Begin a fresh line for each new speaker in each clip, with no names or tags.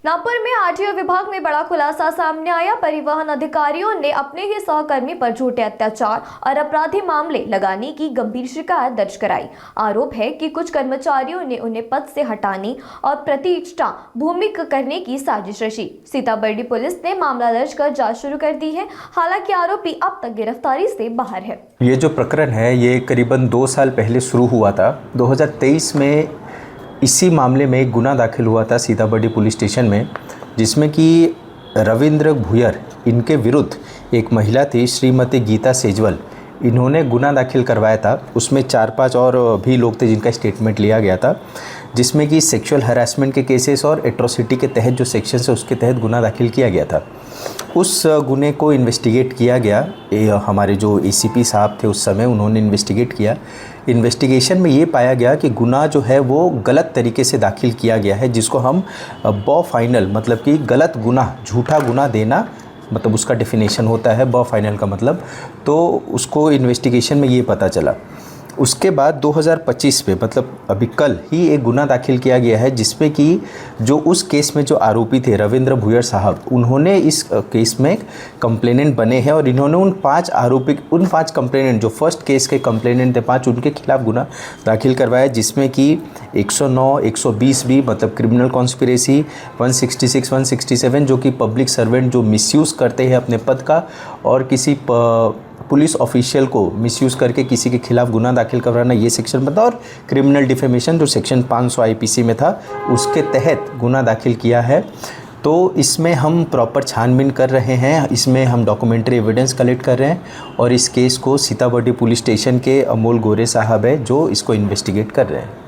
नागपुर में आरटीओ विभाग में बड़ा खुलासा सामने आया। परिवहन अधिकारियों ने अपने ही सहकर्मी पर झूठे अत्याचार और अपराधी मामले लगाने की गंभीर शिकायत दर्ज कराई। आरोप है कि कुछ कर्मचारियों ने उन्हें पद से हटाने और प्रतिष्ठा भूमिका करने की साजिश रची। सीताबर्डी पुलिस ने मामला दर्ज कर जांच शुरू कर दी है। हालांकि आरोपी अब तक गिरफ्तारी से बाहर है।
ये जो प्रकरण है ये करीबन 2 साल पहले शुरू हुआ था। 2023 में इसी मामले में एक गुना दाखिल हुआ था सीताबर्डी पुलिस स्टेशन में, जिसमें कि रविंद्र भुयर इनके विरुद्ध एक महिला थी श्रीमती गीता सेजवल, इन्होंने गुना दाखिल करवाया था। उसमें 4-5 और भी लोग थे जिनका स्टेटमेंट लिया गया था, जिसमें कि सेक्सुअल हरासमेंट के केसेस और एट्रोसिटी के तहत जो सेक्शन है उसके तहत गुना दाखिल किया गया था। उस गुने को इन्वेस्टिगेट किया गया। हमारे जो एसीपी साहब थे उस समय, उन्होंने इन्वेस्टिगेट किया। इन्वेस्टिगेशन में ये पाया गया कि गुना जो है वो गलत तरीके से दाखिल किया गया है, जिसको हम ब फाइनल मतलब कि गलत गुना, झूठा गुना देना, मतलब उसका डेफिनेशन होता है ब फाइनल का मतलब। तो उसको इन्वेस्टिगेशन में ये पता चला। उसके बाद 2025 में मतलब अभी कल ही एक गुना दाखिल किया गया है, जिसमें कि जो उस केस में जो आरोपी थे रविंद्र भुयर साहब, उन्होंने इस केस में कंप्लेनेंट बने हैं और इन्होंने उन 5 कंप्लेनेंट जो फर्स्ट केस के कंप्लेनेंट थे 5, उनके खिलाफ गुना दाखिल करवाया, जिसमें कि 109, 120 भी मतलब क्रिमिनल कॉन्स्पिरेसी, 166, 167 जो कि पब्लिक सर्वेंट जो मिसयूज़ करते हैं अपने पद का और किसी पुलिस ऑफिशियल को मिसयूज़ करके किसी के खिलाफ गुना दाखिल करवाना, ये सेक्शन बता, और क्रिमिनल डिफेमेशन जो सेक्शन 500 आईपीसी में था उसके तहत गुना दाखिल किया है। तो इसमें हम प्रॉपर छानबीन कर रहे हैं, इसमें हम डॉक्यूमेंट्री एविडेंस कलेक्ट कर रहे हैं और इस केस को सीताबर्डी पुलिस स्टेशन के अमोल गोरे साहब है जो इसको इन्वेस्टिगेट कर रहे हैं।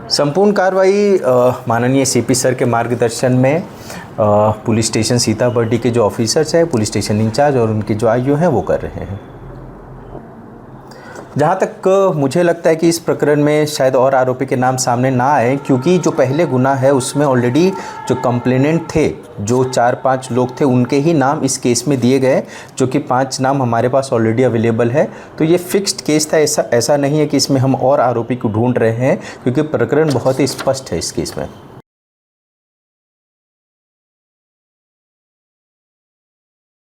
संपूर्ण कार्रवाई माननीय सीपी सर के मार्गदर्शन में पुलिस स्टेशन सीताबर्डी के जो ऑफिसर्स हैं, पुलिस स्टेशन इंचार्ज और उनके जो आईओ हैं वो कर रहे हैं। जहाँ तक मुझे लगता है कि इस प्रकरण में शायद और आरोपी के नाम सामने ना आए, क्योंकि जो पहले गुना है उसमें ऑलरेडी जो कंप्लेनेंट थे, जो 4-5 लोग थे, उनके ही नाम इस केस में दिए गए, जो कि 5 नाम हमारे पास ऑलरेडी अवेलेबल है। तो ये फिक्स्ड केस था, ऐसा नहीं है कि इसमें हम और आरोपी को ढूंढ रहे हैं, क्योंकि प्रकरण बहुत ही स्पष्ट है इस केस में।